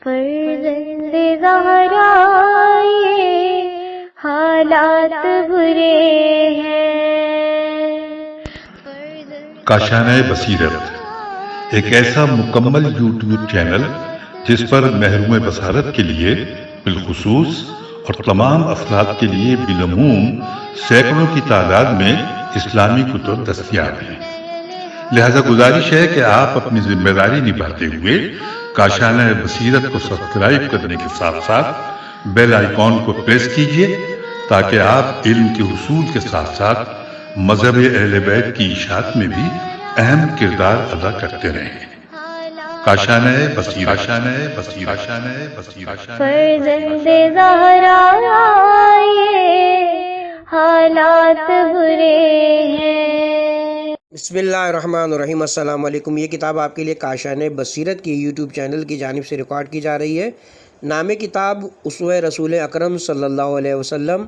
فرزند زہرا یہ حالات برے ہیں۔ کاشانہ بصیرت ایک ایسا مکمل یوٹیوب چینل جس پر محروم بصارت کے لیے بالخصوص اور تمام افراد کے لیے بالعموم سینکڑوں کی تعداد میں اسلامی کتب دستیاب ہیں۔ لہذا گزارش ہے کہ آپ اپنی ذمہ داری نبھاتے ہوئے کاشانہ بصیرت کو سبسکرائب کرنے کے ساتھ ساتھ بیل آئیکن کو پریس کیجیے تاکہ آپ علم کے حصول کے ساتھ ساتھ مذہب اہل بیت کی اشاعت میں بھی اہم کردار ادا کرتے رہیں۔ کاشانہ بصیرت۔ فرزند زہرا یہ حالات برے ہیں۔ بسم اللہ الرحمن الرحیم۔ السلام علیکم۔ یہ کتاب آپ کے لیے کاشانہ بصیرت کی یوٹیوب چینل کی جانب سے ریکارڈ کی جا رہی ہے۔ نام کتاب اسوہ رسول اکرم صلی اللہ علیہ وسلم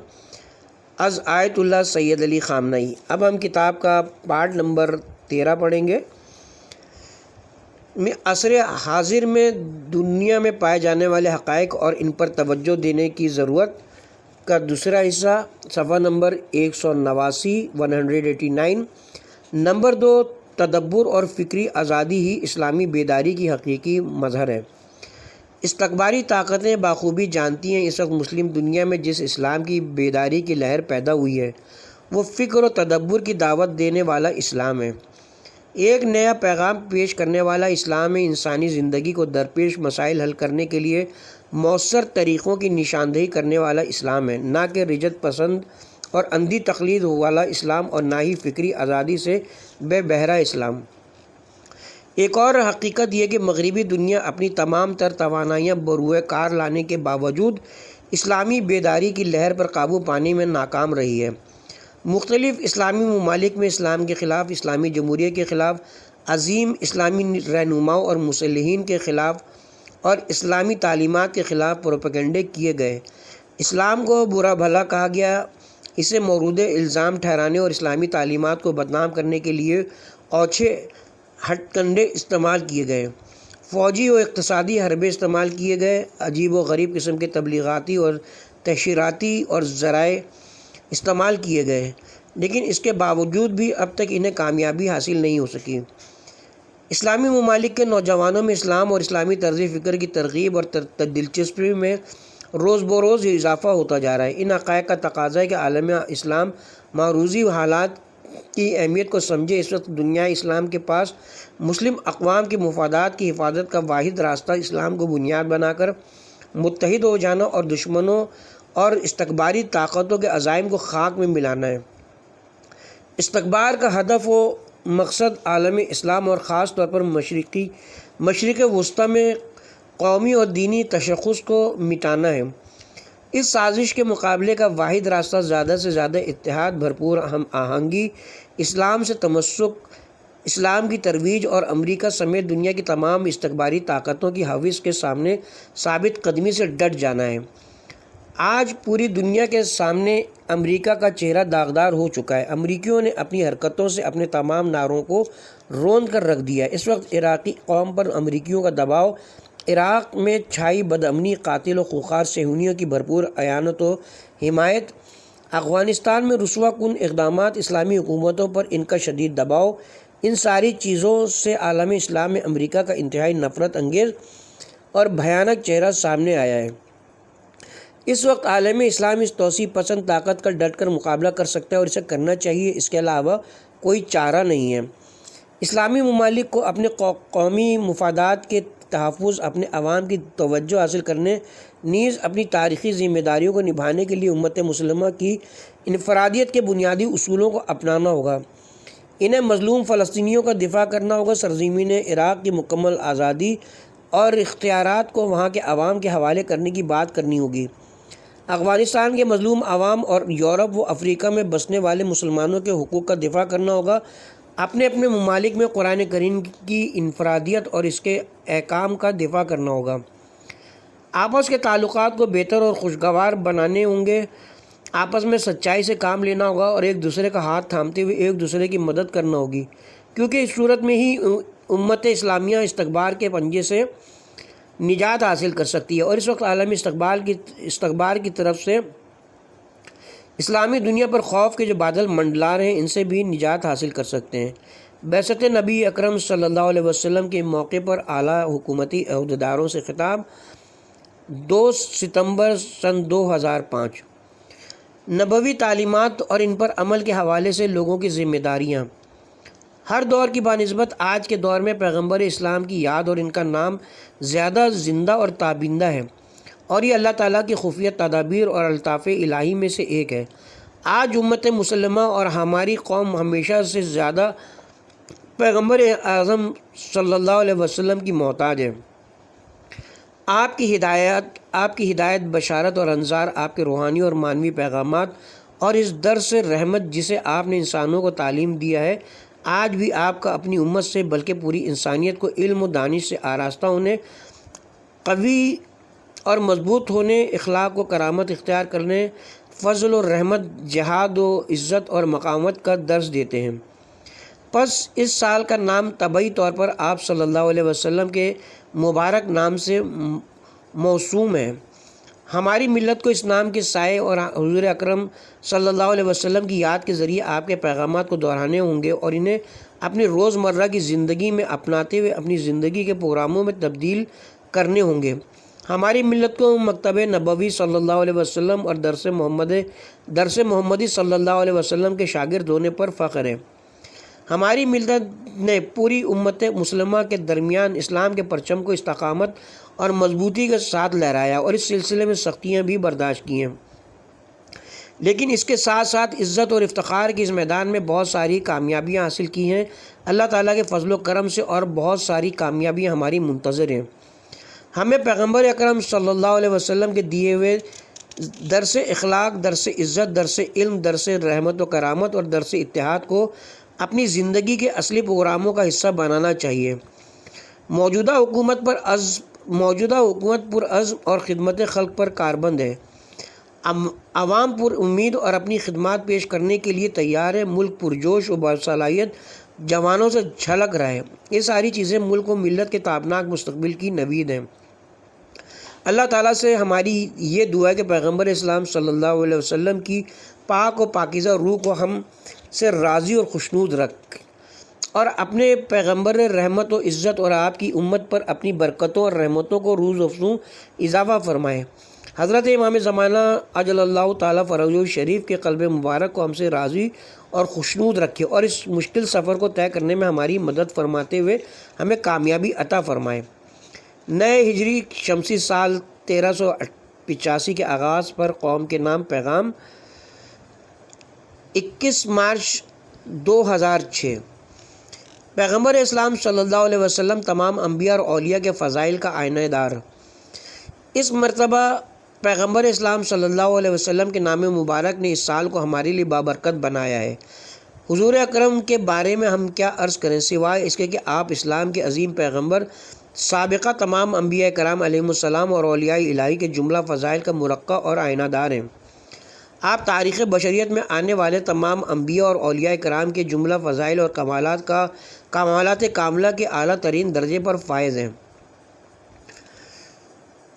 از آیت اللہ سید علی خامنئی۔ اب ہم کتاب کا پارٹ نمبر 13 پڑھیں گے۔ عصر حاضر میں دنیا میں پائے جانے والے حقائق اور ان پر توجہ دینے کی ضرورت کا دوسرا حصہ، صفحہ نمبر 189۔ نمبر 2، تدبر اور فکری آزادی ہی اسلامی بیداری کی حقیقی مظہر ہے۔ استکباری طاقتیں بخوبی جانتی ہیں اس وقت مسلم دنیا میں جس اسلام کی بیداری کی لہر پیدا ہوئی ہے وہ فکر و تدبر کی دعوت دینے والا اسلام ہے۔ ایک نیا پیغام پیش کرنے والا اسلام ہے۔ انسانی زندگی کو درپیش مسائل حل کرنے کے لیے مؤثر طریقوں کی نشاندہی کرنے والا اسلام ہے، نہ کہ رجعت پسند اور اندھی تقلید والا اسلام، اور نہ ہی فکری آزادی سے بے بہرہ اسلام۔ ایک اور حقیقت یہ کہ مغربی دنیا اپنی تمام تر توانائیاں بروئے کار لانے کے باوجود اسلامی بیداری کی لہر پر قابو پانے میں ناکام رہی ہے۔ مختلف اسلامی ممالک میں اسلام کے خلاف، اسلامی جمہوریہ کے خلاف، عظیم اسلامی رہنماؤں اور مسلحین کے خلاف اور اسلامی تعلیمات کے خلاف پروپیگنڈے کیے گئے۔ اسلام کو برا بھلا کہا گیا، اسے مورد الزام ٹھہرانے اور اسلامی تعلیمات کو بدنام کرنے کے لیے اوچھے ہتھ کنڈے استعمال کیے گئے، فوجی و اقتصادی حربے استعمال کیے گئے، عجیب و غریب قسم کے تبلیغاتی اور تشہیراتی اور ذرائع استعمال کیے گئے، لیکن اس کے باوجود بھی اب تک انہیں کامیابی حاصل نہیں ہو سکی۔ اسلامی ممالک کے نوجوانوں میں اسلام اور اسلامی طرز فکر کی ترغیب اور دلچسپی میں روز بروز اضافہ ہوتا جا رہا ہے۔ ان حقائق کا تقاضا ہے کہ عالم اسلام معروضی حالات کی اہمیت کو سمجھے۔ اس وقت دنیا اسلام کے پاس مسلم اقوام کے مفادات کی حفاظت کا واحد راستہ اسلام کو بنیاد بنا کر متحد ہو جانا اور دشمنوں اور استکباری طاقتوں کے عزائم کو خاک میں ملانا ہے۔ استکبار کا ہدف و مقصد عالم اسلام اور خاص طور پر مشرق وسطی میں قومی اور دینی تشخص کو مٹانا ہے۔ اس سازش کے مقابلے کا واحد راستہ زیادہ سے زیادہ اتحاد، بھرپور ہم آہنگی، اسلام سے تمسک، اسلام کی ترویج اور امریکہ سمیت دنیا کی تمام استکباری طاقتوں کی ہوس کے سامنے ثابت قدمی سے ڈٹ جانا ہے۔ آج پوری دنیا کے سامنے امریکہ کا چہرہ داغدار ہو چکا ہے۔ امریکیوں نے اپنی حرکتوں سے اپنے تمام نعروں کو روند کر رکھ دیا ہے۔ اس وقت عراقی قوم پر امریکیوں کا دباؤ، عراق میں چھائی بدامنی، قاتل و خوخار صہیونیوں کی بھرپور اعانت و حمایت، افغانستان میں رسوا کن اقدامات، اسلامی حکومتوں پر ان کا شدید دباؤ، ان ساری چیزوں سے عالم اسلام میں امریکہ کا انتہائی نفرت انگیز اور بھیانک چہرہ سامنے آیا ہے۔ اس وقت عالم اسلام اس توسیع پسند طاقت کا ڈٹ کر مقابلہ کر سکتا ہے اور اسے کرنا چاہیے، اس کے علاوہ کوئی چارہ نہیں ہے۔ اسلامی ممالک کو اپنے قومی مفادات کے تحفظ، اپنے عوام کی توجہ حاصل کرنے، نیز اپنی تاریخی ذمہ داریوں کو نبھانے کے لیے امت مسلمہ کی انفرادیت کے بنیادی اصولوں کو اپنانا ہوگا۔ انہیں مظلوم فلسطینیوں کا دفاع کرنا ہوگا، سرزمین عراق کی مکمل آزادی اور اختیارات کو وہاں کے عوام کے حوالے کرنے کی بات کرنی ہوگی۔ افغانستان کے مظلوم عوام اور یورپ و افریقہ میں بسنے والے مسلمانوں کے حقوق کا دفاع کرنا ہوگا۔ اپنے اپنے ممالک میں قرآن کریم کی انفرادیت اور اس کے احکام کا دفاع کرنا ہوگا۔ آپس کے تعلقات کو بہتر اور خوشگوار بنانے ہوں گے، آپس میں سچائی سے کام لینا ہوگا اور ایک دوسرے کا ہاتھ تھامتے ہوئے ایک دوسرے کی مدد کرنا ہوگی، کیونکہ اس صورت میں ہی امت اسلامیہ استکبار کے پنجے سے نجات حاصل کر سکتی ہے، اور اس وقت عالم استقبال کی طرف سے اسلامی دنیا پر خوف کے جو بادل منڈلا رہے ہیں ان سے بھی نجات حاصل کر سکتے ہیں۔ بعثت نبی اکرم صلی اللہ علیہ وسلم کے موقع پر اعلیٰ حکومتی عہدیداروں سے خطاب، 2 ستمبر سن 2005۔ نبوی تعلیمات اور ان پر عمل کے حوالے سے لوگوں کی ذمہ داریاں۔ ہر دور کی بانسبت آج کے دور میں پیغمبر اسلام کی یاد اور ان کا نام زیادہ زندہ اور تابندہ ہے، اور یہ اللہ تعالیٰ کی خفیہ تدابیر اور الطاف الہی میں سے ایک ہے۔ آج امت مسلمہ اور ہماری قوم ہمیشہ سے زیادہ پیغمبر اعظم صلی اللہ علیہ وسلم کی محتاج ہے۔ آپ کی ہدایت، بشارت اور انذار، آپ کے روحانی اور معنوی پیغامات اور اس درس رحمت جسے آپ نے انسانوں کو تعلیم دیا ہے، آج بھی آپ کا اپنی امت سے بلکہ پوری انسانیت کو علم و دانش سے آراستہ ہونے، قوی اور مضبوط ہونے، اخلاق و کرامت اختیار کرنے، فضل و رحمت، جہاد و عزت اور مقامت کا درس دیتے ہیں۔ پس اس سال کا نام طبعی طور پر آپ صلی اللہ علیہ وسلم کے مبارک نام سے موسوم ہے۔ ہماری ملت کو اس نام کے سائے اور حضور اکرم صلی اللہ علیہ وسلم کی یاد کے ذریعے آپ کے پیغامات کو دہرانے ہوں گے اور انہیں اپنی روزمرہ کی زندگی میں اپناتے ہوئے اپنی زندگی کے پروگراموں میں تبدیل کرنے ہوں گے۔ ہماری ملت کو مکتب نبوی صلی اللہ علیہ وسلم اور درس محمدی صلی اللہ علیہ وسلم کے شاگرد ہونے پر فخر ہے۔ ہماری ملت نے پوری امت مسلمہ کے درمیان اسلام کے پرچم کو استقامت اور مضبوطی کے ساتھ لہرایا اور اس سلسلے میں سختیاں بھی برداشت کی ہیں، لیکن اس کے ساتھ ساتھ عزت اور افتخار کی اس میدان میں بہت ساری کامیابیاں حاصل کی ہیں۔ اللہ تعالیٰ کے فضل و کرم سے اور بہت ساری کامیابیاں ہماری منتظر ہیں۔ ہمیں پیغمبر اکرم صلی اللہ علیہ وسلم کے دیے ہوئے درس اخلاق، درس عزت، درس علم، درس رحمت و کرامت اور درس اتحاد کو اپنی زندگی کے اصلی پروگراموں کا حصہ بنانا چاہیے۔ موجودہ حکومت پر عزم اور خدمت خلق پر کاربند ہے۔ عوام پر امید اور اپنی خدمات پیش کرنے کے لیے تیار ہے۔ ملک پرجوش و باصلاحیت جوانوں سے جھلک رہا ہے۔ یہ ساری چیزیں ملک و ملت کے تابناک مستقبل کی نوید ہیں۔ اللہ تعالیٰ سے ہماری یہ دعا ہے کہ پیغمبر اسلام صلی اللہ علیہ وسلم کی پاک و پاکیزہ روح کو ہم سے راضی اور خوشنود رکھ اور اپنے پیغمبر رحمت و عزت اور آپ کی امت پر اپنی برکتوں اور رحمتوں کو روز افزوں اضافہ فرمائے۔ حضرت امام زمانہ عجل اللہ تعالیٰ فرجہ شریف کے قلب مبارک کو ہم سے راضی اور خوشنود رکھے اور اس مشکل سفر کو طے کرنے میں ہماری مدد فرماتے ہوئے ہمیں کامیابی عطا فرمائے۔ نئے ہجری شمسی سال 1385 کے آغاز پر قوم کے نام پیغام، 21 مارچ 2006۔ پیغمبر اسلام صلی اللہ علیہ وسلم تمام انبیاء اور اولیاء کے فضائل کا آئینہ دار۔ اس مرتبہ پیغمبر اسلام صلی اللہ علیہ وسلم کے نام مبارک نے اس سال کو ہمارے لیے بابرکت بنایا ہے۔ حضور اکرم کے بارے میں ہم کیا عرض کریں سوائے اس کے کہ آپ اسلام کے عظیم پیغمبر، سابقہ تمام انبیاء کرام علیہم السلام اور اولیاء الہی کے جملہ فضائل کا مرقع اور آئینہ دار ہیں۔ آپ تاریخ بشریت میں آنے والے تمام انبیاء اور اولیاء کرام کے جملہ فضائل اور کمالات کاملہ کے اعلیٰ ترین درجے پر فائز ہیں۔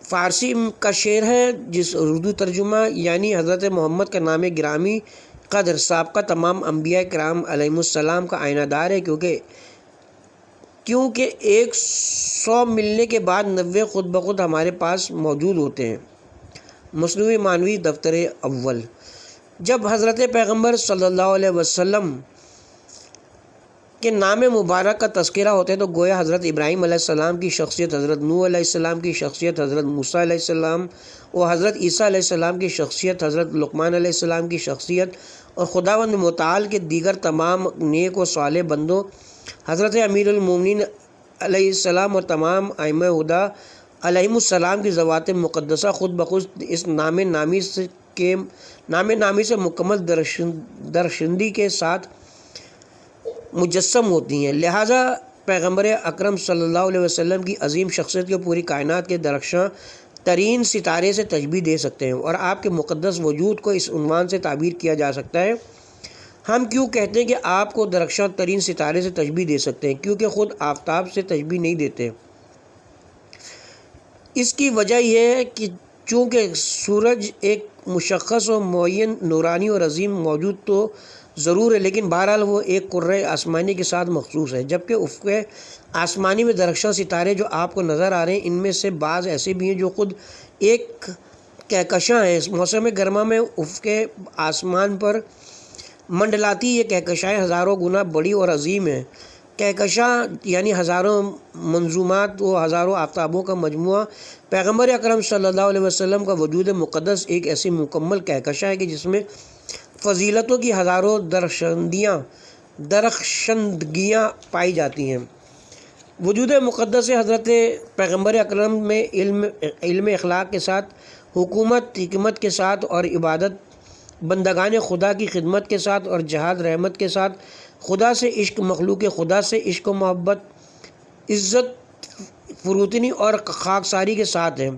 فارسی کا شعر ہے جس اردو ترجمہ یعنی حضرت محمد کا نام گرامی قدر سابقہ تمام انبیاء کرام علیہم السلام کا آئینہ دار ہے، کیونکہ 100 ملنے کے بعد 90 خود بخود ہمارے پاس موجود ہوتے ہیں۔ مثنوی معنوی دفتر اول۔ جب حضرت پیغمبر صلی اللہ علیہ وسلم کے نام مبارک کا تذکرہ ہوتا ہے تو گویا حضرت ابراہیم علیہ السلام کی شخصیت، حضرت نوح علیہ السلام کی شخصیت، حضرت موسیٰ علیہ السلام و حضرت عیسیٰ علیہ السلام کی شخصیت، حضرت لقمان علیہ السلام کی شخصیت اور خداوند متعال کے دیگر تمام نیک و صالح بندوں، حضرت امیر المومنین علیہ السلام اور تمام ائمہ ہدیٰ علیہم السلام کی ذوات مقدسہ خود بخود اس نام نامی سے مکمل درشندی کے ساتھ مجسم ہوتی ہیں۔ لہٰذا پیغمبر اکرم صلی اللہ علیہ وسلم کی عظیم شخصیت کو پوری کائنات کے درخشاں ترین ستارے سے تشبیہ دے سکتے ہیں اور آپ کے مقدس وجود کو اس عنوان سے تعبیر کیا جا سکتا ہے۔ ہم کیوں کہتے ہیں کہ آپ کو درخشاں ترین ستارے سے تشبیہ دے سکتے ہیں؟ کیونکہ خود آفتاب سے تشبیہ نہیں دیتے۔ اس کی وجہ یہ ہے کہ چونکہ سورج ایک مشخص و معین نورانی اور عظیم موجود تو ضرور ہے، لیکن بہرحال وہ ایک کرۂ آسمانی کے ساتھ مخصوص ہے، جبکہ افق آسمانی میں درخشاں ستارے جو آپ کو نظر آ رہے ہیں ان میں سے بعض ایسے بھی ہیں جو خود ایک کہکشاں ہیں۔ موسم گرما میں افق آسمان پر منڈلاتی یہ کہکشائیں ہزاروں گنا بڑی اور عظیم ہیں۔ کہکشاں یعنی ہزاروں منظومات و ہزاروں آفتابوں کا مجموعہ۔ پیغمبر اکرم صلی اللہ علیہ وسلم کا وجود مقدس ایک ایسی مکمل کہکشاں ہے کہ جس میں فضیلتوں کی ہزاروں درخشندگیاں پائی جاتی ہیں۔ وجود مقدس حضرت پیغمبر اکرم میں علم اخلاق کے ساتھ، حکمت کے ساتھ اور عبادت بندگان خدا کی خدمت کے ساتھ اور جہاد رحمت کے ساتھ، خدا سے عشق، مخلوق خدا سے عشق و محبت، عزت فروتنی اور خاکساری کے ساتھ ہے۔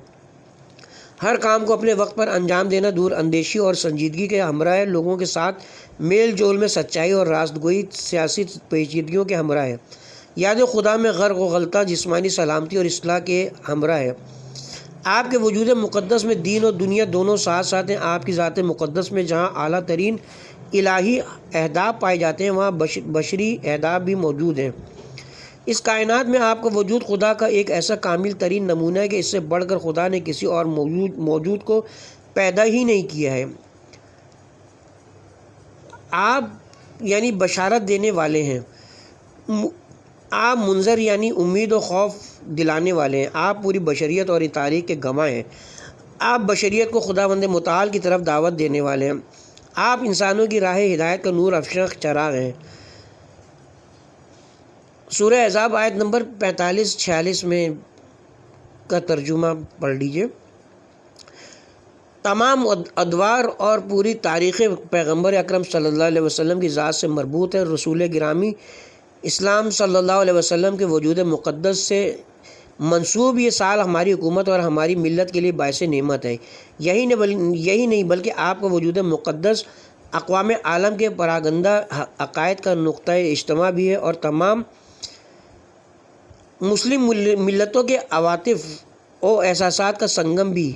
ہر کام کو اپنے وقت پر انجام دینا، دور اندیشی اور سنجیدگی کے ہمراہ ہے، لوگوں کے ساتھ میل جول میں سچائی اور راست گوئی، سیاسی پیچیدگیوں کے ہمراہ ہے، یاد خدا میں غرق و غلطہ، جسمانی سلامتی اور اصلاح کے ہمراہ ہے۔ آپ کے وجود مقدس میں دین اور دنیا دونوں ساتھ ساتھ ہیں۔ آپ کی ذات مقدس میں جہاں اعلیٰ ترین الہی اہداف پائے جاتے ہیں وہاں بشری اہداف بھی موجود ہیں۔ اس کائنات میں آپ کا وجود خدا کا ایک ایسا کامل ترین نمونہ ہے کہ اس سے بڑھ کر خدا نے کسی اور موجود کو پیدا ہی نہیں کیا ہے۔ آپ یعنی بشارت دینے والے ہیں، آپ منذر یعنی امید و خوف دلانے والے ہیں، آپ پوری بشریت اور تاریخ کے گواہ ہیں، آپ بشریت کو خداوند متعال کی طرف دعوت دینے والے ہیں، آپ انسانوں کی راہ ہدایت کا نور افشاں چراغ ہیں۔ سورہ احزاب آیت نمبر 45-46 میں کا ترجمہ پڑھ لیجئے۔ تمام ادوار اور پوری تاریخ پیغمبر اکرم صلی اللہ علیہ وسلم کی ذات سے مربوط ہے۔ رسول گرامی اسلام صلی اللہ علیہ وسلم کے وجود مقدس سے منسوب یہ سال ہماری حکومت اور ہماری ملت کے لیے باعث نعمت ہے۔ یہی نہیں بلکہ آپ کا وجود مقدس اقوام عالم کے پراگندہ عقائد کا نقطۂ اجتماع بھی ہے اور تمام مسلم ملتوں کے عواطف و احساسات کا سنگم بھی۔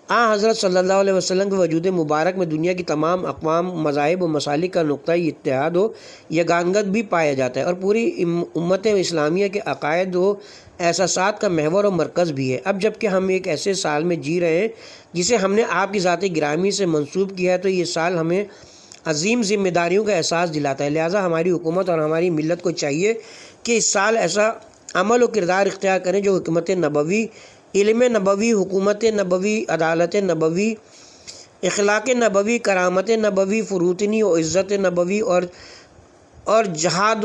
حضرت صلی اللہ علیہ وسلم کے وجود مبارک میں دنیا کی تمام اقوام، مذاہب و مسالک کا نقطۂ اتحاد و یگانگت بھی پایا جاتا ہے اور پوری امت اسلامیہ کے عقائد و احساسات کا محور و مرکز بھی ہے۔ اب جب کہ ہم ایک ایسے سال میں جی رہے ہیں جسے ہم نے آپ کی ذات گرامی سے منسوب کیا ہے، تو یہ سال ہمیں عظیم ذمہ داریوں کا احساس دلاتا ہے۔ لہٰذا ہماری حکومت اور ہماری ملت کو چاہیے کہ اس سال ایسا عمل و کردار اختیار کریں جو حکمت نبوی، علم نبوی، حکومت نبوی، عدالت نبوی، اخلاق نبوی، کرامت نبوی، فروتنی و عزت نبوی اور جہاد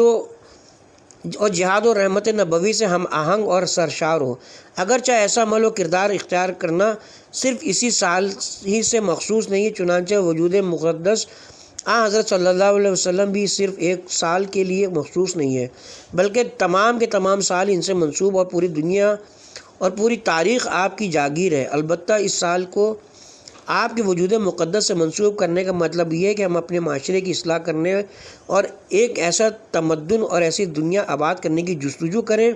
و رحمت نبوی سے ہم آہنگ اور سرشار ہو۔ اگرچہ ایسا عمل و کردار اختیار کرنا صرف اسی سال ہی سے مخصوص نہیں ہے، چنانچہ وجود مقدس حضرت صلی اللہ علیہ وسلم بھی صرف ایک سال کے لیے مخصوص نہیں ہے، بلکہ تمام کے تمام سال ان سے منسوب اور پوری دنیا اور پوری تاریخ آپ کی جاگیر ہے۔ البتہ اس سال کو آپ کے وجود مقدس سے منسوب کرنے کا مطلب یہ ہے کہ ہم اپنے معاشرے کی اصلاح کرنے اور ایک ایسا تمدن اور ایسی دنیا آباد کرنے کی جستجو کریں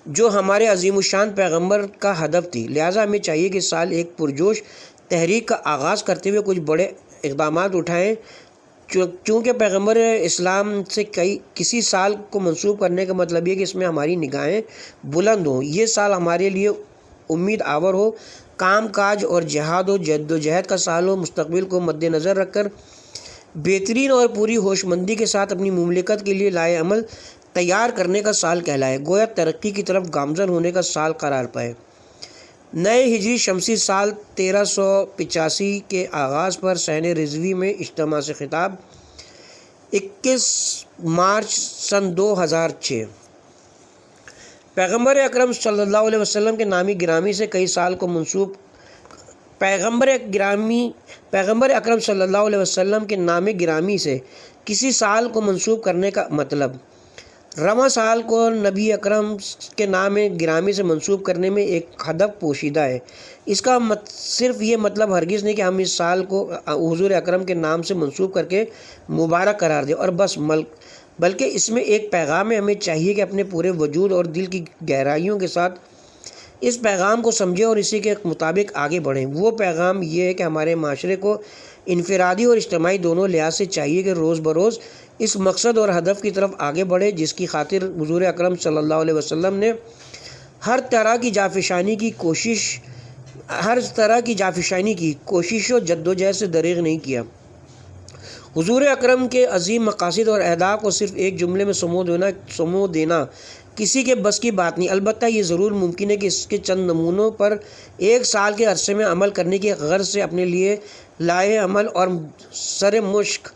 جو ہمارے عظیم الشان پیغمبر کا ہدف تھی۔ لہٰذا ہمیں چاہیے کہ اس سال ایک پرجوش تحریک کا آغاز کرتے ہوئے کچھ بڑے اقدامات اٹھائیں۔ چونکہ پیغمبر اسلام سے کسی سال کو منسوب کرنے کا مطلب یہ کہ اس میں ہماری نگاہیں بلند ہوں، یہ سال ہمارے لیے امید آور ہو، کام کاج اور جہاد و جد و جہد کا سال ہو، مستقبل کو مد نظر رکھ کر بہترین اور پوری ہوش مندی کے ساتھ اپنی مملکت کے لیے لائے عمل تیار کرنے کا سال کہلائے، گویا ترقی کی طرف گامزن ہونے کا سال قرار پائے۔ نئے ہجری شمسی سال 1385 کے آغاز پر صحن رضوی میں اجتماع سے خطاب 21 مارچ سن 2006۔ پیغمبر اکرم صلی اللہ علیہ وسلم کے نامی گرامی سے کئی سال کو منسوب پیغمبر اکرم صلی اللہ علیہ وسلم کے نام گرامی سے کسی سال کو منسوب کرنے کا مطلب رواں سال کو نبی اکرم کے نام گرامی سے منسوب کرنے میں ایک ہدف پوشیدہ ہے۔ اس کا صرف یہ مطلب ہرگز نہیں کہ ہم اس سال کو حضور اکرم کے نام سے منسوب کر کے مبارک قرار دیں اور بس، بلکہ اس میں ایک پیغام ہے۔ ہمیں چاہیے کہ اپنے پورے وجود اور دل کی گہرائیوں کے ساتھ اس پیغام کو سمجھیں اور اسی کے مطابق آگے بڑھیں۔ وہ پیغام یہ ہے کہ ہمارے معاشرے کو انفرادی اور اجتماعی دونوں لحاظ سے چاہیے کہ روز بروز اس مقصد اور ہدف کی طرف آگے بڑھے جس کی خاطر حضور اکرم صلی اللہ علیہ وسلم نے ہر طرح کی جافشانی کی کوشش و جدوجہد سے دریغ نہیں کیا۔ حضور اکرم کے عظیم مقاصد اور اہداف کو صرف ایک جملے میں سمو دینا کسی کے بس کی بات نہیں، البتہ یہ ضرور ممکن ہے کہ اس کے چند نمونوں پر 1 سال کے عرصے میں عمل کرنے کی غرض سے اپنے لیے لائے عمل اور سر مشق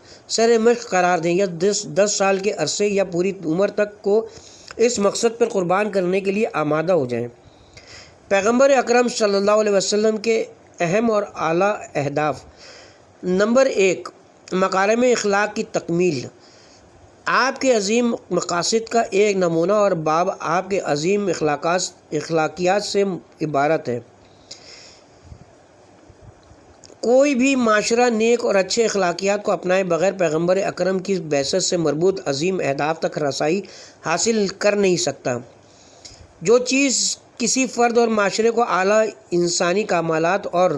قرار دیں، یا 10 سال کے عرصے یا پوری عمر تک کو اس مقصد پر قربان کرنے کے لیے آمادہ ہو جائیں۔ پیغمبر اکرم صلی اللہ علیہ وسلم کے اہم اور اعلیٰ اہداف۔ نمبر 1، مکارم اخلاق کی تکمیل۔ آپ کے عظیم مقاصد کا ایک نمونہ اور باب آپ کے عظیم اخلاقیات سے عبارت ہے۔ کوئی بھی معاشرہ نیک اور اچھے اخلاقیات کو اپنائے بغیر پیغمبر اکرم کی بعثت سے مربوط عظیم اہداف تک رسائی حاصل کر نہیں سکتا۔ جو چیز کسی فرد اور معاشرے کو اعلیٰ انسانی کمالات اور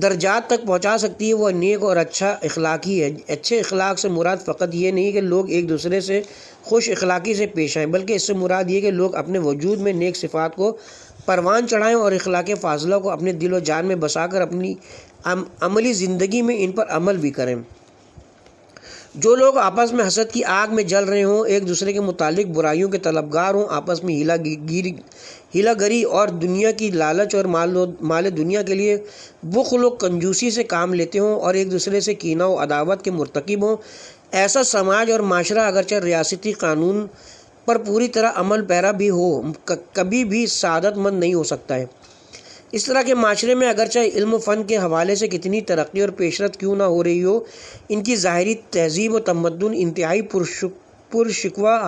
درجات تک پہنچا سکتی ہے وہ نیک اور اچھا اخلاق ہی ہے۔ اچھے اخلاق سے مراد فقط یہ نہیں کہ لوگ ایک دوسرے سے خوش اخلاقی سے پیش آئیں، بلکہ اس سے مراد یہ کہ لوگ اپنے وجود میں نیک صفات کو پروان چڑھائیں اور اخلاق فاضلہ کو اپنے دل و جان میں بسا کر اپنی عملی زندگی میں ان پر عمل بھی کریں۔ جو لوگ آپس میں حسد کی آگ میں جل رہے ہوں، ایک دوسرے کے متعلق برائیوں کے طلبگار ہوں، آپس میں ہیلا گری اور دنیا کی لالچ اور مال دنیا کے لیے بخل و کنجوسی سے کام لیتے ہوں اور ایک دوسرے سے کینہ و عداوت کے مرتکب ہوں، ایسا سماج اور معاشرہ اگرچہ ریاستی قانون پر پوری طرح عمل پیرا بھی ہو کبھی بھی سعادت مند نہیں ہو سکتا ہے۔ اس طرح کے معاشرے میں اگرچہ علم و فن کے حوالے سے کتنی ترقی اور پیشرفت کیوں نہ ہو رہی ہو، ان کی ظاہری تہذیب و تمدن انتہائی پرشکوہ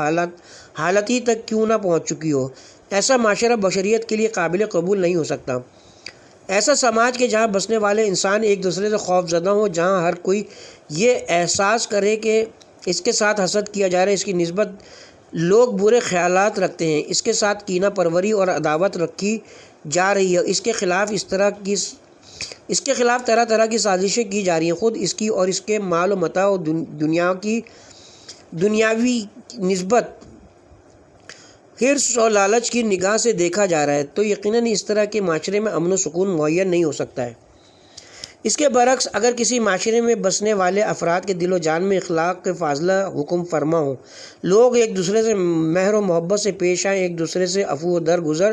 حالتی تک کیوں نہ پہنچ چکی ہو، ایسا معاشرہ بشریت کے لیے قابل قبول نہیں ہو سکتا۔ ایسا سماج کہ جہاں بسنے والے انسان ایک دوسرے سے خوف زدہ ہوں، جہاں ہر کوئی یہ احساس کرے کہ اس کے ساتھ حسد کیا جا رہا ہے، اس کی نسبت لوگ برے خیالات رکھتے ہیں، اس کے ساتھ کینہ پروری اور عداوت رکھی جا رہی ہے، اس کے خلاف طرح طرح کی سازشیں کی جا رہی ہیں، خود اس کی اور اس کے مال و متاع و دنیاوی نسبت حرص اور لالچ کی نگاہ سے دیکھا جا رہا ہے، تو یقیناً اس طرح کے معاشرے میں امن و سکون معین نہیں ہو سکتا ہے۔ اس کے برعکس اگر کسی معاشرے میں بسنے والے افراد کے دل و جان میں اخلاق کے فاضلہ حکم فرما ہوں، لوگ ایک دوسرے سے مہر و محبت سے پیش آئیں، ایک دوسرے سے عفو و درگزر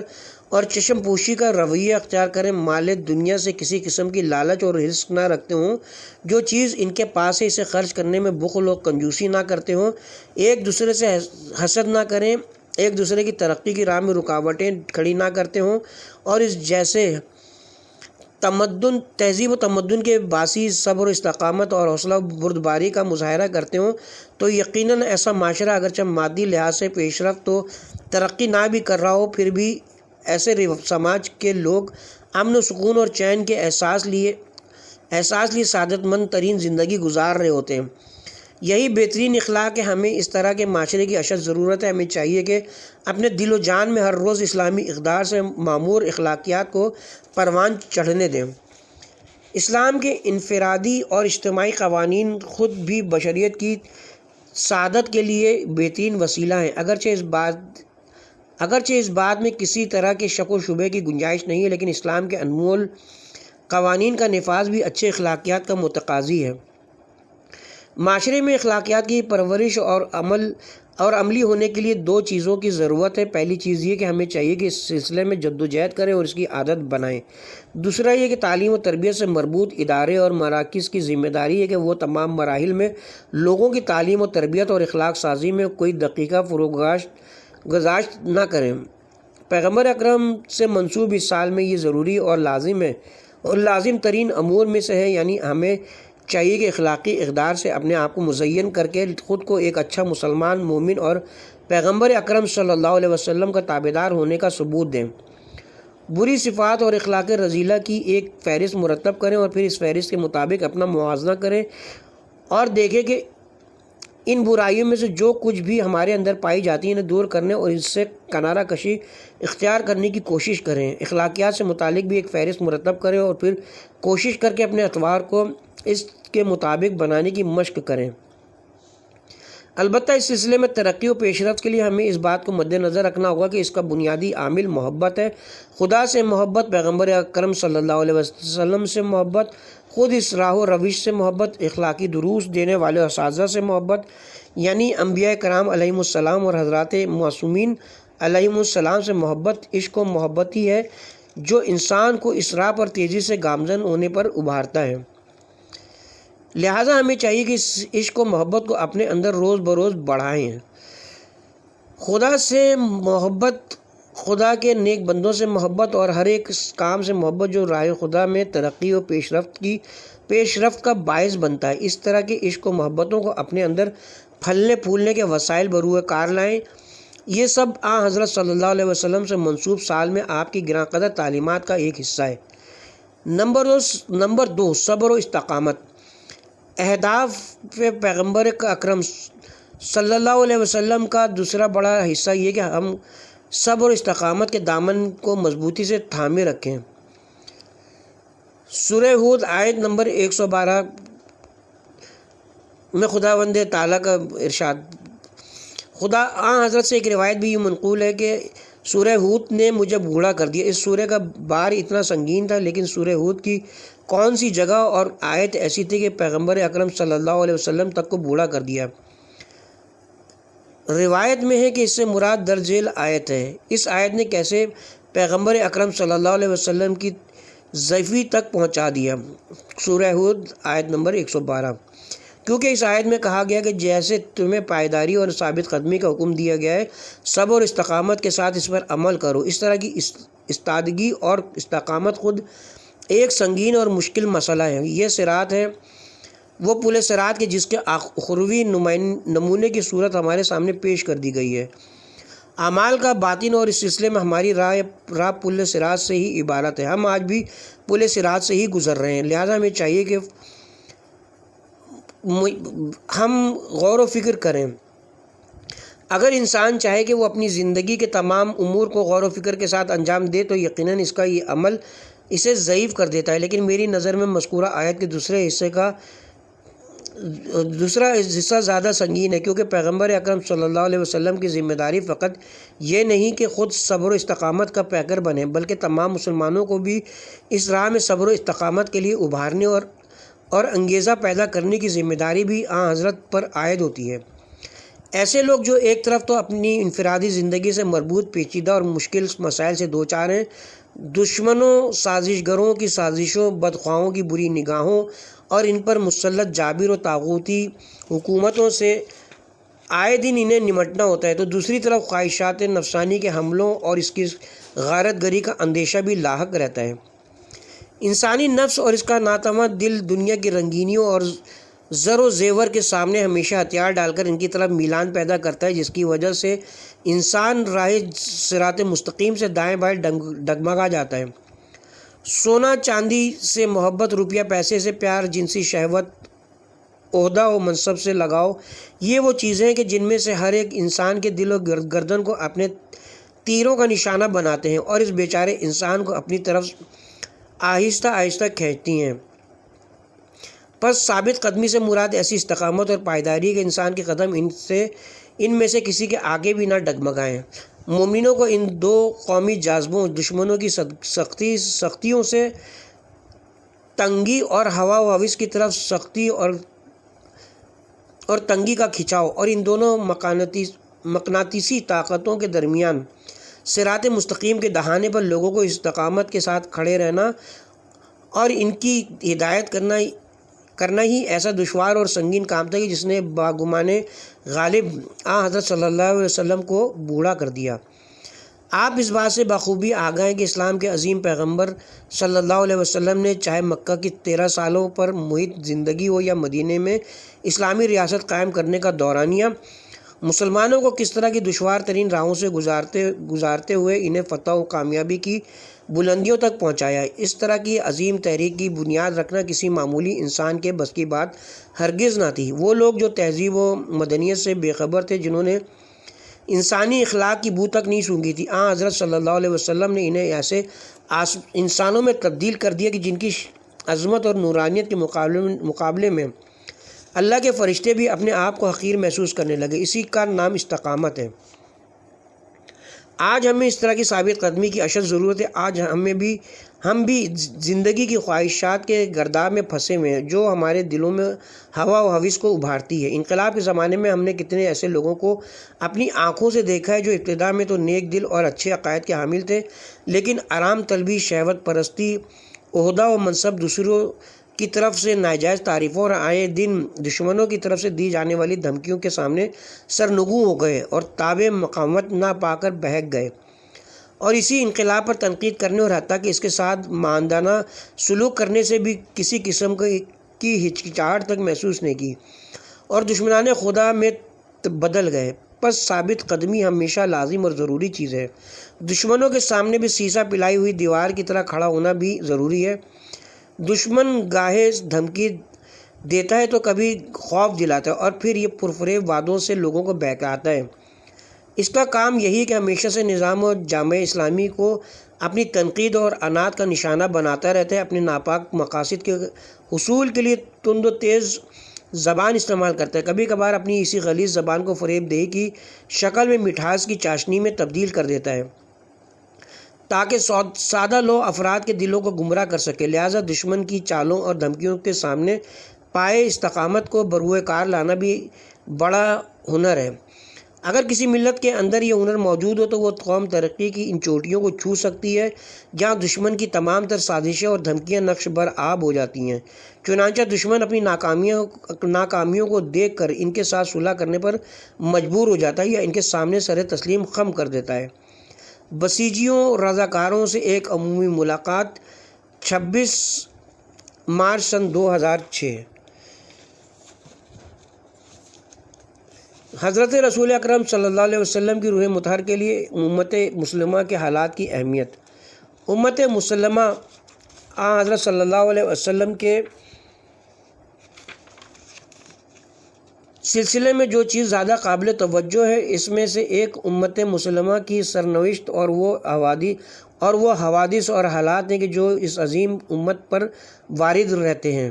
اور چشم پوشی کا رویہ اختیار کریں، مال دنیا سے کسی قسم کی لالچ اور حرص نہ رکھتے ہوں، جو چیز ان کے پاس ہے اسے خرچ کرنے میں بخل و کنجوسی نہ کرتے ہوں، ایک دوسرے سے حسد نہ کریں، ایک دوسرے کی ترقی کی راہ میں رکاوٹیں کھڑی نہ کرتے ہوں اور اس جیسے تہذیب و تمدن کے باعث صبر و استقامت اور حوصلہ بردباری کا مظاہرہ کرتے ہوں، تو یقیناً ایسا معاشرہ اگرچہ مادی لحاظ سے پیشرفت و ترقی نہ بھی کر رہا ہو، پھر بھی ایسے سماج کے لوگ امن و سکون اور چین کے احساس لیے سعادت مند ترین زندگی گزار رہے ہوتے ہیں۔ یہی بہترین اخلاق ہے۔ ہمیں اس طرح کے معاشرے کی اشد ضرورت ہے۔ ہمیں چاہیے کہ اپنے دل و جان میں ہر روز اسلامی اقدار سے معمور اخلاقیات کو پروان چڑھنے دیں۔ اسلام کے انفرادی اور اجتماعی قوانین خود بھی بشریت کی سعادت کے لیے بہترین وسیلہ ہیں، اگرچہ اس بات میں کسی طرح کے شک و شبے کی گنجائش نہیں ہے، لیکن اسلام کے انمول قوانین کا نفاذ بھی اچھے اخلاقیات کا متقاضی ہے۔ معاشرے میں اخلاقیات کی پرورش اور عملی ہونے کے لیے 2 چیزوں کی ضرورت ہے۔ پہلی چیز یہ کہ ہمیں چاہیے کہ اس سلسلے میں جدوجہد کریں اور اس کی عادت بنائیں۔ دوسرا یہ کہ تعلیم و تربیت سے مربوط ادارے اور مراکز کی ذمہ داری ہے کہ وہ تمام مراحل میں لوگوں کی تعلیم و تربیت اور اخلاق سازی میں کوئی دقیقہ گزاشت نہ کریں۔ پیغمبر اکرم سے منسوب اس سال میں یہ ضروری اور لازم ترین امور میں سے ہے، یعنی ہمیں چاہیے کہ اخلاقی اقدار سے اپنے آپ کو مزین کر کے خود کو ایک اچھا مسلمان، مومن اور پیغمبر اکرم صلی اللہ علیہ وسلم کا تابعدار ہونے کا ثبوت دیں۔ بری صفات اور اخلاق رذیلہ کی ایک فہرست مرتب کریں اور پھر اس فہرست کے مطابق اپنا موازنہ کریں اور دیکھیں کہ ان برائیوں میں سے جو کچھ بھی ہمارے اندر پائی جاتی ہیں انہیں دور کرنے اور اس سے کنارہ کشی اختیار کرنے کی کوشش کریں۔ اخلاقیات سے متعلق بھی ایک فہرست مرتب کریں اور پھر کوشش کر کے اپنے اطوار کو اس کے مطابق بنانے کی مشق کریں۔ البتہ اس سلسلے میں ترقی و پیش رفت کے لیے ہمیں اس بات کو مد نظر رکھنا ہوگا کہ اس کا بنیادی عامل محبت ہے۔ خدا سے محبت، پیغمبر اکرم صلی اللہ علیہ وسلم سے محبت، خود اس راہ و روش سے محبت، اخلاقی دروس دینے والے اساتذہ سے محبت یعنی انبیاء کرام علیہم السلام اور حضرات معصومین علیہم السلام سے محبت، عشق و محبت ہی ہے جو انسان کو اس راہ پر تیزی سے گامزن ہونے پر ابھارتا ہے۔ لہٰذا ہمیں چاہیے کہ اس عشق و محبت کو اپنے اندر روز بروز بڑھائیں۔ خدا سے محبت، خدا کے نیک بندوں سے محبت اور ہر ایک کام سے محبت جو راہ خدا میں ترقی و پیش رفت کا باعث بنتا ہے۔ اس طرح کے عشق و محبتوں کو اپنے اندر پھلنے پھولنے کے وسائل بروئے کار لائیں۔ یہ سب آن حضرت صلی اللہ علیہ وسلم سے منسوب سال میں آپ کی گراں قدر تعلیمات کا ایک حصہ ہے۔ نمبر دو، صبر و استقامت۔ اہداف پیغمبر اکرم صلی اللہ علیہ وسلم کا دوسرا بڑا حصہ یہ کہ ہم صبر و استقامت کے دامن کو مضبوطی سے تھامے رکھیں۔ سورہ ہود آیت نمبر 112 میں خداوند تعالیٰ کا ارشاد، خدا حضرت سے ایک روایت بھی یہ منقول ہے کہ سورہ ہود نے مجھے بوڑھا کر دیا۔ اس سورہ کا بار اتنا سنگین تھا، لیکن سورہ ہود کی کون سی جگہ اور آیت ایسی تھی کہ پیغمبر اکرم صلی اللہ علیہ وسلم تک کو بوڑھا کر دیا؟ روایت میں ہے کہ اس سے مراد درج ذیل آیت ہے۔ اس آیت نے کیسے پیغمبر اکرم صلی اللہ علیہ وسلم کی ضعیفی تک پہنچا دیا؟ سورہ ہود آیت نمبر 112، کیونکہ اس آیت میں کہا گیا کہ جیسے تمہیں پائیداری اور ثابت قدمی کا حکم دیا گیا ہے، صبر اور استقامت کے ساتھ اس پر عمل کرو۔ اس طرح کی استادگی اور استقامت خود ایک سنگین اور مشکل مسئلہ ہے۔ یہ صراط ہے، وہ پل صراط کے جس کے اخروی نمونے کی صورت ہمارے سامنے پیش کر دی گئی ہے۔ اعمال کا باطن اور اس سلسلے میں ہماری راہ پل صراط سے ہی عبارت ہے۔ ہم آج بھی پل صراط سے ہی گزر رہے ہیں، لہٰذا ہمیں چاہیے کہ ہم غور و فکر کریں۔ اگر انسان چاہے کہ وہ اپنی زندگی کے تمام امور کو غور و فکر کے ساتھ انجام دے تو یقیناً اس کا یہ عمل اسے ضعیف کر دیتا ہے، لیکن میری نظر میں مذکورہ آیت کے دوسرا حصہ زیادہ سنگین ہے، کیونکہ پیغمبر اکرم صلی اللہ علیہ وسلم کی ذمہ داری فقط یہ نہیں کہ خود صبر و استقامت کا پیکر بنے، بلکہ تمام مسلمانوں کو بھی اس راہ میں صبر و استقامت کے لیے ابھارنے اور انگیزہ پیدا کرنے کی ذمہ داری بھی آن حضرت پر عائد ہوتی ہے۔ ایسے لوگ جو ایک طرف تو اپنی انفرادی زندگی سے مربوط پیچیدہ اور مشکل مسائل سے دوچار ہیں، دشمنوں، سازش گروں کی سازشوں، بدخواہوں کی بری نگاہوں اور ان پر مسلط جابر و طاغوتی حکومتوں سے آئے دن انہیں نمٹنا ہوتا ہے، تو دوسری طرف خواہشات نفسانی کے حملوں اور اس کی غارت گری کا اندیشہ بھی لاحق رہتا ہے۔ انسانی نفس اور اس کا ناتواں دل دنیا کی رنگینیوں اور زر و زیور کے سامنے ہمیشہ ہتھیار ڈال کر ان کی طرف میلان پیدا کرتا ہے، جس کی وجہ سے انسان راہ صراط مستقیم سے دائیں بائیں ڈگمگا جاتا ہے۔ سونا چاندی سے محبت، روپیہ پیسے سے پیار، جنسی شہوت، عہدہ و منصب سے لگاؤ، یہ وہ چیزیں ہیں کہ جن میں سے ہر ایک انسان کے دل و گردن کو اپنے تیروں کا نشانہ بناتے ہیں اور اس بیچارے انسان کو اپنی طرف آہستہ آہستہ کھینچتی ہیں۔ پس ثابت قدمی سے مراد ایسی استقامت اور پائیداری کہ انسان کے قدم ان میں سے کسی کے آگے بھی نہ ڈگمگائیں۔ مومنوں کو ان دو قومی جاذبوں، دشمنوں کی سختیوں سے تنگی اور ہوا و ہوس کی طرف سختی اور تنگی کا کھچاؤ، اور ان دونوں مقناطیسی طاقتوں کے درمیان صراط مستقیم کے دہانے پر لوگوں کو استقامت کے ساتھ کھڑے رہنا اور ان کی ہدایت کرنا ہی ایسا دشوار اور سنگین کام تھا کہ جس نے باگمان غالب حضرت صلی اللہ علیہ وسلم کو بوڑھا کر دیا۔ آپ اس بات سے بخوبی آگاہ ہیں کہ اسلام کے عظیم پیغمبر صلی اللہ علیہ وسلم نے چاہے مکہ کی 13 سالوں پر محیط زندگی ہو یا مدینے میں اسلامی ریاست قائم کرنے کا دورانیہ، مسلمانوں کو کس طرح کی دشوار ترین راہوں سے گزارتے ہوئے انہیں فتح و کامیابی کی بلندیوں تک پہنچایا۔ اس طرح کی عظیم تحریک کی بنیاد رکھنا کسی معمولی انسان کے بس کی بات ہرگز نہ تھی۔ وہ لوگ جو تہذیب و مدنیت سے بے خبر تھے، جنہوں نے انسانی اخلاق کی بو تک نہیں سونگھی تھی، حضرت صلی اللہ علیہ وسلم نے انہیں ایسے انسانوں میں تبدیل کر دیا کہ جن کی عظمت اور نورانیت کے مقابلے میں اللہ کے فرشتے بھی اپنے آپ کو حقیر محسوس کرنے لگے۔ اسی کا نام استقامت ہے۔ آج ہمیں اس طرح کی ثابت قدمی کی اشد ضرورت ہے۔ آج ہم بھی زندگی کی خواہشات کے گرداب میں پھنسے ہوئے ہیں، جو ہمارے دلوں میں ہوا و ہوس کو ابھارتی ہے۔ انقلاب کے زمانے میں ہم نے کتنے ایسے لوگوں کو اپنی آنکھوں سے دیکھا ہے جو ابتدا میں تو نیک دل اور اچھے عقائد کے حامل تھے، لیکن آرام طلبی، شہوت پرستی، عہدہ و منصب، دوسروں کی طرف سے ناجائز تعریفوں اور آئے دن دشمنوں کی طرف سے دی جانے والی دھمکیوں کے سامنے سرنگوں ہو گئے اور تابع مقاومت نہ پا کر بہک گئے، اور اسی انقلاب پر تنقید کرنے اور حتیٰ کہ اس کے ساتھ ماندانہ سلوک کرنے سے بھی کسی قسم کی ہچکچاہٹ تک محسوس نہیں کی، اور دشمنان خدا میں بدل گئے۔ پس ثابت قدمی ہمیشہ لازم اور ضروری چیز ہے۔ دشمنوں کے سامنے بھی سیسا پلائی ہوئی دیوار کی طرح کھڑا ہونا بھی ضروری ہے۔ دشمن گاہے دھمکی دیتا ہے تو کبھی خوف دلاتا ہے، اور پھر یہ پرفریب وعدوں سے لوگوں کو بہکاتا ہے۔ اس کا کام یہی کہ ہمیشہ سے نظام و جامعہ اسلامی کو اپنی تنقید اور عناد کا نشانہ بناتا رہتا ہے، اپنے ناپاک مقاصد کے حصول کے لیے تند و تیز زبان استعمال کرتا ہے، کبھی کبھار اپنی اسی غلیظ زبان کو فریب دہی کی شکل میں مٹھاس کی چاشنی میں تبدیل کر دیتا ہے تاکہ سادہ لو افراد کے دلوں کو گمراہ کر سکے۔ لہٰذا دشمن کی چالوں اور دھمکیوں کے سامنے پائے استقامت کو بروئے کار لانا بھی بڑا ہنر ہے۔ اگر کسی ملت کے اندر یہ ہنر موجود ہو تو وہ قوم ترقی کی ان چوٹیوں کو چھو سکتی ہے جہاں دشمن کی تمام تر سازشیں اور دھمکیاں نقش بر آب ہو جاتی ہیں۔ چنانچہ دشمن اپنی ناکامیوں کو دیکھ کر ان کے ساتھ صلح کرنے پر مجبور ہو جاتا ہے یا ان کے سامنے سر تسلیم خم کر دیتا ہے۔ بسیجیوں رضاکاروں سے ایک عمومی ملاقات 26 مارچ سن 2006۔ حضرت رسول اکرم صلی اللہ علیہ وسلم کی روح مطہر کے لیے امت مسلمہ کے حالات کی اہمیت۔ امت مسلمہ حضرت صلی اللہ علیہ وسلم کے سلسلے میں جو چیز زیادہ قابل توجہ ہے، اس میں سے ایک امت مسلمہ کی سرنوشت اور وہ حوادث اور حالات ہیں کہ جو اس عظیم امت پر وارد رہتے ہیں۔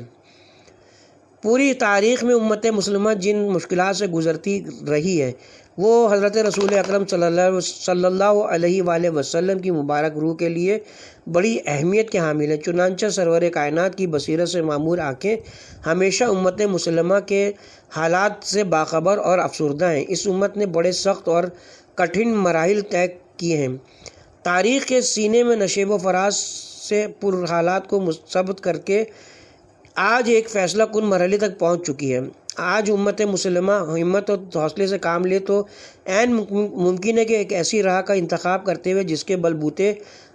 پوری تاریخ میں امت مسلمہ جن مشکلات سے گزرتی رہی ہے، وہ حضرت رسول اکرم صلی اللہ علیہ وآلہ وسلم کی مبارک روح کے لیے بڑی اہمیت کے حامل ہیں۔ چنانچہ سرور کائنات کی بصیرت سے معمور آنکھیں ہمیشہ امت مسلمہ کے حالات سے باخبر اور افسردہ ہیں۔ اس امت نے بڑے سخت اور کٹھن مراحل طے کیے ہیں، تاریخ کے سینے میں نشیب و فراز سے پر حالات کو مثبت کر کے آج ایک فیصلہ کن مرحلے تک پہنچ چکی ہے۔ آج امت مسلمہ ہمت اور حوصلے سے کام لے تو عین ممکن ہے کہ ایک ایسی راہ کا انتخاب کرتے ہوئے جس کے بلبوتے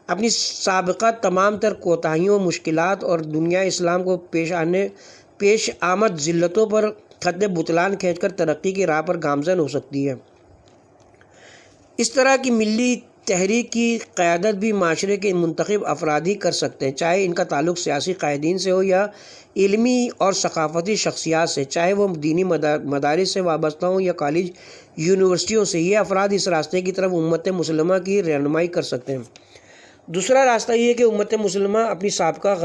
اپنی سابقہ تمام تر کوتاہیوں، مشکلات اور دنیا اسلام کو پیش آمد ذلتوں پر خط بطلان کھینچ کر ترقی کی راہ پر گامزن ہو سکتی ہے۔ اس طرح کی ملی تحریک کی قیادت بھی معاشرے کے منتخب افراد ہی کر سکتے ہیں، چاہے ان کا تعلق سیاسی قائدین سے ہو یا علمی اور ثقافتی شخصیات سے، چاہے وہ دینی مدارس سے وابستہ ہوں یا کالج یونیورسٹیوں سے۔ یہ افراد اس راستے کی طرف امت مسلمہ کی رہنمائی کر سکتے ہیں۔ دوسرا راستہ یہ ہے کہ امت مسلمہ اپنی سابقہ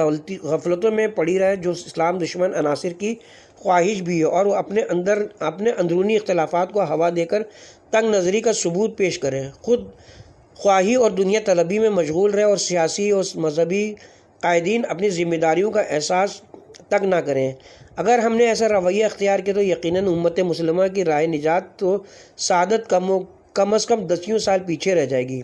غفلتوں میں پڑی رہے، جو اسلام دشمن عناصر کی خواہش بھی ہے، اور وہ اپنے اندرونی اختلافات کو ہوا دے کر تنگ نظری کا ثبوت پیش کریں، خود خواہی اور دنیا طلبی میں مشغول رہے، اور سیاسی اور مذہبی قائدین اپنی ذمہ داریوں کا احساس تک نہ کریں۔ اگر ہم نے ایسا رویہ اختیار کیا تو یقیناً امت مسلمہ کی راہ نجات تو سعادت کم از کم 10 سال پیچھے رہ جائے گی۔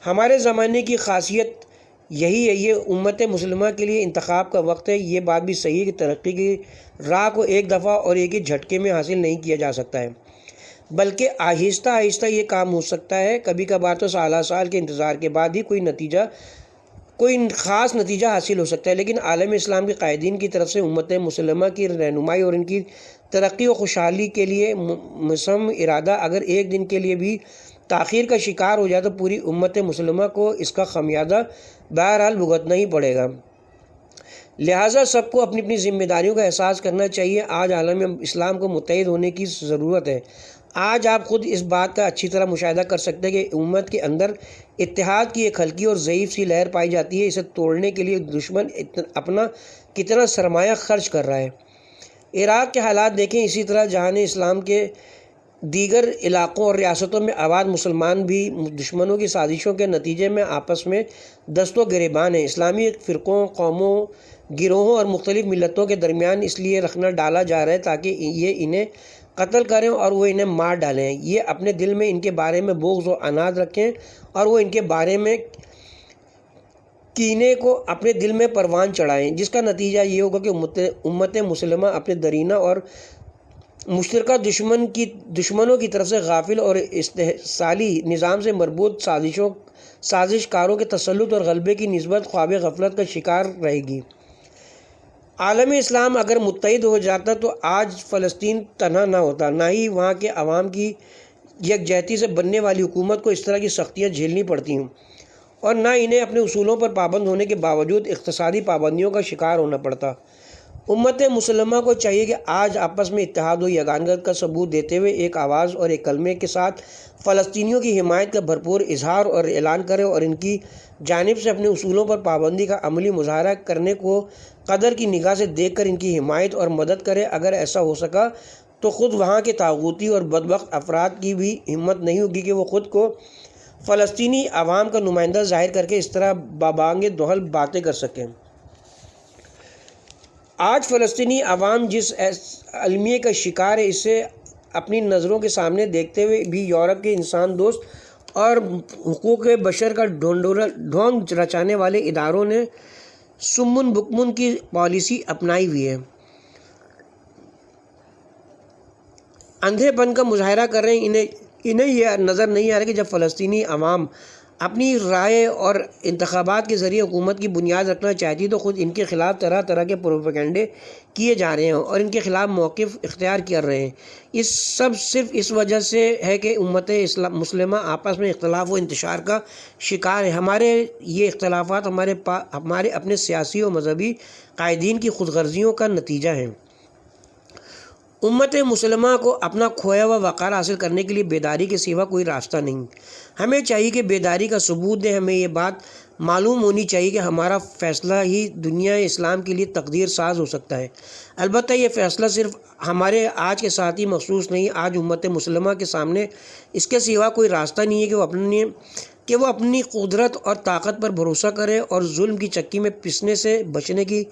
ہمارے زمانے کی خاصیت یہی ہے، یہ امت مسلمہ کے لیے انتخاب کا وقت ہے۔ یہ بات بھی صحیح ہے کہ ترقی کی راہ کو ایک دفعہ اور ایک ہی جھٹکے میں حاصل نہیں کیا جا سکتا ہے، بلکہ آہستہ آہستہ یہ کام ہو سکتا ہے۔ کبھی کبھار تو سال کے انتظار کے بعد ہی کوئی خاص نتیجہ حاصل ہو سکتا ہے، لیکن عالم اسلام کے قائدین کی طرف سے امت مسلمہ کی رہنمائی اور ان کی ترقی و خوشحالی کے لیے مصمم ارادہ اگر ایک دن کے لیے بھی تاخیر کا شکار ہو جائے تو پوری امت مسلمہ کو اس کا خمیازہ بہرحال بھگتنا ہی پڑے گا۔ لہٰذا سب کو اپنی اپنی ذمہ داریوں کا احساس کرنا چاہیے۔ آج عالم اسلام کو متحد ہونے کی ضرورت ہے۔ آج آپ خود اس بات کا اچھی طرح مشاہدہ کر سکتے ہیں کہ امت کے اندر اتحاد کی ایک ہلکی اور ضعیف سی لہر پائی جاتی ہے۔ اسے توڑنے کے لیے دشمن اپنا کتنا سرمایہ خرچ کر رہا ہے۔ عراق کے حالات دیکھیں۔ اسی طرح جہان اسلام کے دیگر علاقوں اور ریاستوں میں آباد مسلمان بھی دشمنوں کی سازشوں کے نتیجے میں آپس میں دست و گریبان ہیں۔ اسلامی فرقوں، قوموں، گروہوں اور مختلف ملتوں کے درمیان اس لیے رکھنا ڈالا جا رہا ہے تاکہ یہ انہیں قتل کریں اور وہ انہیں مار ڈالیں۔ یہ اپنے دل میں ان کے بارے میں بغض و عناد رکھیں اور وہ ان کے بارے میں کینے کو اپنے دل میں پروان چڑھائیں، جس کا نتیجہ یہ ہوگا کہ امت مسلمہ اپنے درینہ اور مشترکہ دشمنوں کی طرف سے غافل اور استحصالی نظام سے مربوط سازش کاروں کے تسلط اور غلبے کی نسبت خواب غفلت کا شکار رہے گی۔ عالم اسلام اگر متحد ہو جاتا تو آج فلسطین تنہا نہ ہوتا، نہ ہی وہاں کے عوام کی یکجہتی سے بننے والی حکومت کو اس طرح کی سختیاں جھیلنی پڑتی ہوں، اور نہ انہیں اپنے اصولوں پر پابند ہونے کے باوجود اقتصادی پابندیوں کا شکار ہونا پڑتا۔ امت مسلمہ کو چاہیے کہ آج آپس میں اتحاد و یگانگت کا ثبوت دیتے ہوئے ایک آواز اور ایک کلمے کے ساتھ فلسطینیوں کی حمایت کا بھرپور اظہار اور اعلان کرے اور ان کی جانب سے اپنے اصولوں پر پابندی کا عملی مظاہرہ کرنے کو قدر کی نگاہ سے دیکھ کر ان کی حمایت اور مدد کرے۔ اگر ایسا ہو سکا تو خود وہاں کے طاغوتی اور بدبخت افراد کی بھی ہمت نہیں ہوگی کہ وہ خود کو فلسطینی عوام کا نمائندہ ظاہر کر کے اس طرح بابانگ دہل باتیں کر سکیں۔ آج فلسطینی عوام جس المیہ کا شکار ہے، اسے اپنی نظروں کے سامنے دیکھتے ہوئے بھی یورپ کے انسان دوست اور حقوق بشر کا ڈھونگ رچانے والے اداروں نے سمن بکمن کی پالیسی اپنائی ہوئی ہے، اندھے پن کا مظاہرہ کر رہے ہیں۔ انہیں یہ نظر نہیں آ رہا کہ جب فلسطینی عوام اپنی رائے اور انتخابات کے ذریعے حکومت کی بنیاد رکھنا چاہتی تو خود ان کے خلاف طرح طرح کے پروپیگنڈے کیے جا رہے ہیں اور ان کے خلاف موقف اختیار کر رہے ہیں۔ اس سب صرف اس وجہ سے ہے کہ امت مسلمہ آپس میں اختلاف و انتشار کا شکار ہے۔ ہمارے یہ اختلافات ہمارے اپنے سیاسی و مذہبی قائدین کی خود غرضیوں کا نتیجہ ہیں۔ امت مسلمہ کو اپنا کھویا ہوا وقار حاصل کرنے کے لیے بیداری کے سوا کوئی راستہ نہیں۔ ہمیں چاہیے کہ بیداری کا ثبوت دیں۔ ہمیں یہ بات معلوم ہونی چاہیے کہ ہمارا فیصلہ ہی دنیا اسلام کے لیے تقدیر ساز ہو سکتا ہے۔ البتہ یہ فیصلہ صرف ہمارے آج کے ساتھ ہی مخصوص نہیں۔ آج امت مسلمہ کے سامنے اس کے سوا کوئی راستہ نہیں ہے کہ وہ اپنی قدرت اور طاقت پر بھروسہ کرے اور ظلم کی چکی میں پسنے سے بچنے کی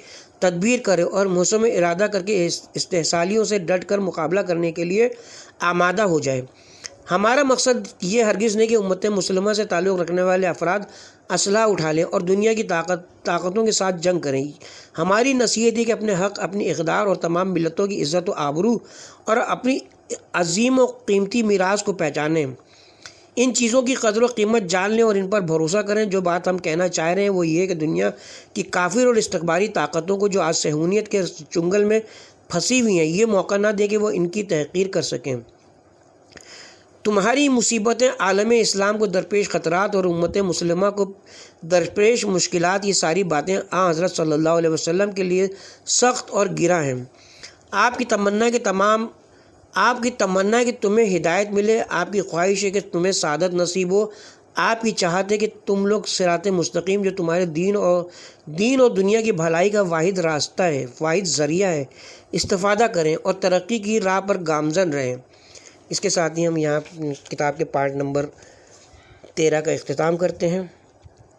تدبیر کرے اور محسن ارادہ کر کے استحصالیوں سے ڈٹ کر مقابلہ کرنے کے لیے آمادہ ہو جائے۔ ہمارا مقصد یہ ہرگز نہیں کہ امت مسلمہ سے تعلق رکھنے والے افراد اسلحہ اٹھا لیں اور دنیا کی طاقتوں کے ساتھ جنگ کریں۔ ہماری نصیحت ہے کہ اپنے حق، اپنی اقدار اور تمام ملتوں کی عزت و آبرو اور اپنی عظیم و قیمتی میراث کو پہچانیں۔ ان چیزوں کی قدر و قیمت جان لیں اور ان پر بھروسہ کریں۔ جو بات ہم کہنا چاہ رہے ہیں وہ یہ ہے کہ دنیا کی کافر اور استکباری طاقتوں کو جو آج صہیونیت کے چنگل میں پھنسی ہوئی ہیں، یہ موقع نہ دے کہ وہ ان کی تحقیر کر سکیں۔ تمہاری مصیبتیں، عالم اسلام کو درپیش خطرات اور امت مسلمہ کو درپیش مشکلات، یہ ساری باتیں آن حضرت صلی اللہ علیہ وسلم کے لیے سخت اور گراں ہیں۔ آپ کی تمنا ہے کہ تمہیں ہدایت ملے، آپ کی خواہش ہے کہ تمہیں سعادت نصیب ہو، آپ کی چاہت ہے کہ تم لوگ صراط مستقیم جو تمہارے دین اور دنیا کی بھلائی کا واحد راستہ ہے، واحد ذریعہ ہے، استفادہ کریں اور ترقی کی راہ پر گامزن رہیں۔ اس کے ساتھ ہی ہم یہاں کتاب کے پارٹ نمبر 13 کا اختتام کرتے ہیں۔